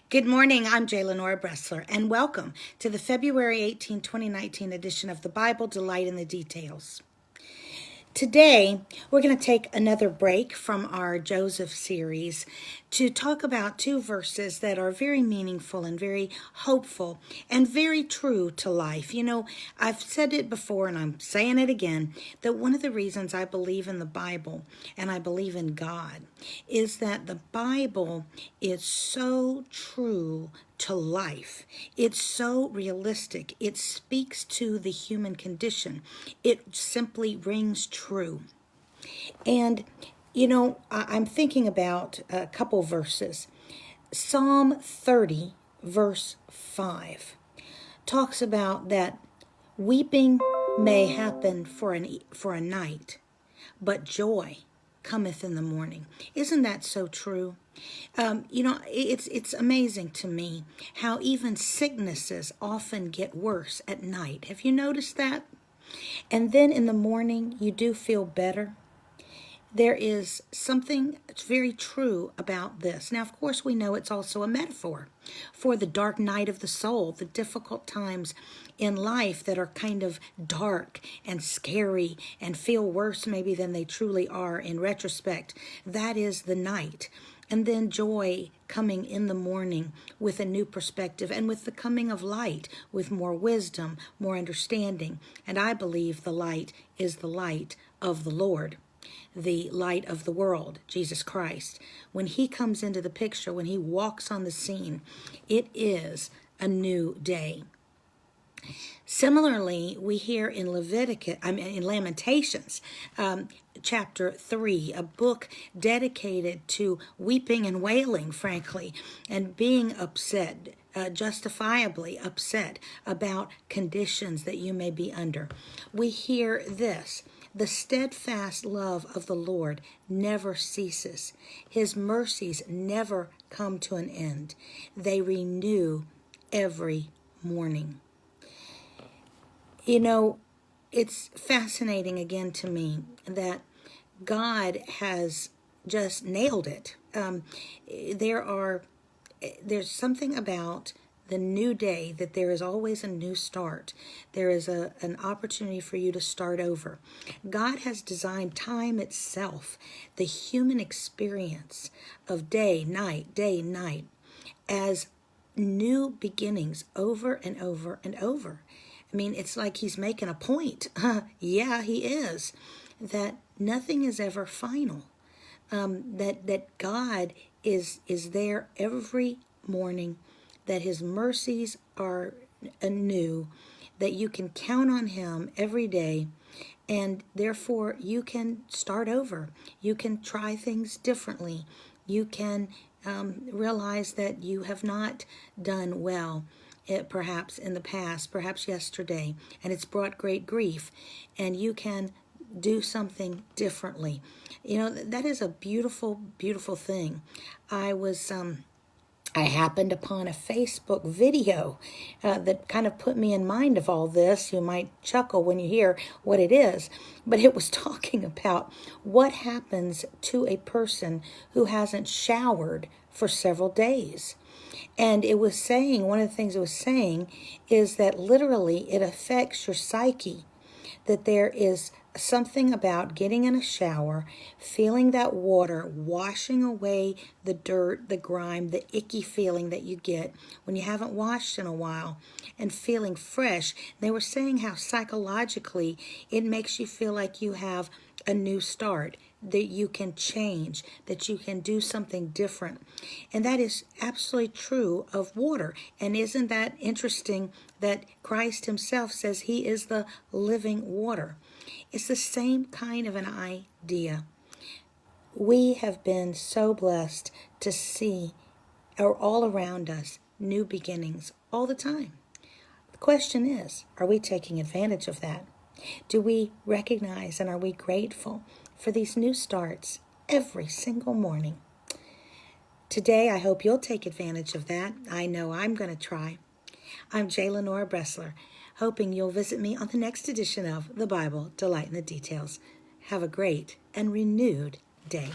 Good morning. I'm Lenora Bressler, and welcome to the February 18, 2019 edition of the Bible Delight in the Details. Today, we're going to take another break from our Joseph series to talk about two verses that are very meaningful and very hopeful and very true to life. You know, I've said it before and I'm saying it again, that one of the reasons I believe in the Bible and I believe in God is that the Bible is so true to life. It's so realistic. It speaks to the human condition. It simply rings true. And, you know, I'm thinking about a couple verses. Psalm 30, verse 5, talks about that weeping may happen for a night, but joy cometh in the morning. Isn't that so true? It's amazing to me how even sicknesses often get worse at night. Have you noticed that? And then in the morning, you do feel better. There is something very true about this. Now, of course, we know it's also a metaphor for the dark night of the soul, the difficult times in life that are kind of dark and scary and feel worse maybe than they truly are in retrospect. That is the night. And then joy coming in the morning with a new perspective and with the coming of light, with more wisdom, more understanding. And I believe the light is the light of the Lord, the light of the world, Jesus Christ. When he comes into the picture, when he walks on the scene, it is a new day. Similarly, we hear in Lamentations, chapter 3, a book dedicated to weeping and wailing, frankly, and being upset, justifiably upset about conditions that you may be under. We hear this: the steadfast love of the Lord never ceases. His mercies never come to an end. They renew every morning. You know, it's fascinating again to me that God has just nailed it. There's something about the new day, that there is always a new start. There is an opportunity for you to start over. God has designed time itself, the human experience of day, night, as new beginnings over and over and over. I mean, it's like he's making a point. Yeah, he is. That nothing is ever final. That God is there every morning, that his mercies are anew, that you can count on him every day, and therefore you can start over. You can try things differently. You can realize that you have not done well, perhaps in the past, perhaps yesterday, and it's brought great grief, and you can do something differently. You know, that is a beautiful, beautiful thing. I happened upon a Facebook video that kind of put me in mind of all this. You might chuckle when you hear what it is, but it was talking about what happens to a person who hasn't showered for several days. And it was saying, one of the things it was saying is that literally it affects your psyche, that there is something about getting in a shower, feeling that water washing away the dirt, the grime, the icky feeling that you get when you haven't washed in a while, and feeling fresh. They were saying how psychologically it makes you feel like you have a new start, that you can change, that you can do something different. And that is absolutely true of water. And isn't that interesting that Christ himself says he is the living water? It's the same kind of an idea. We have been so blessed to see all around us new beginnings all the time. The question is, are we taking advantage of that? Do we recognize and are we grateful for these new starts every single morning? Today, I hope you'll take advantage of that. I know I'm going to try. I'm Lenora Bressler, hoping you'll visit me on the next edition of The Bible Delight in the Details. Have a great and renewed day.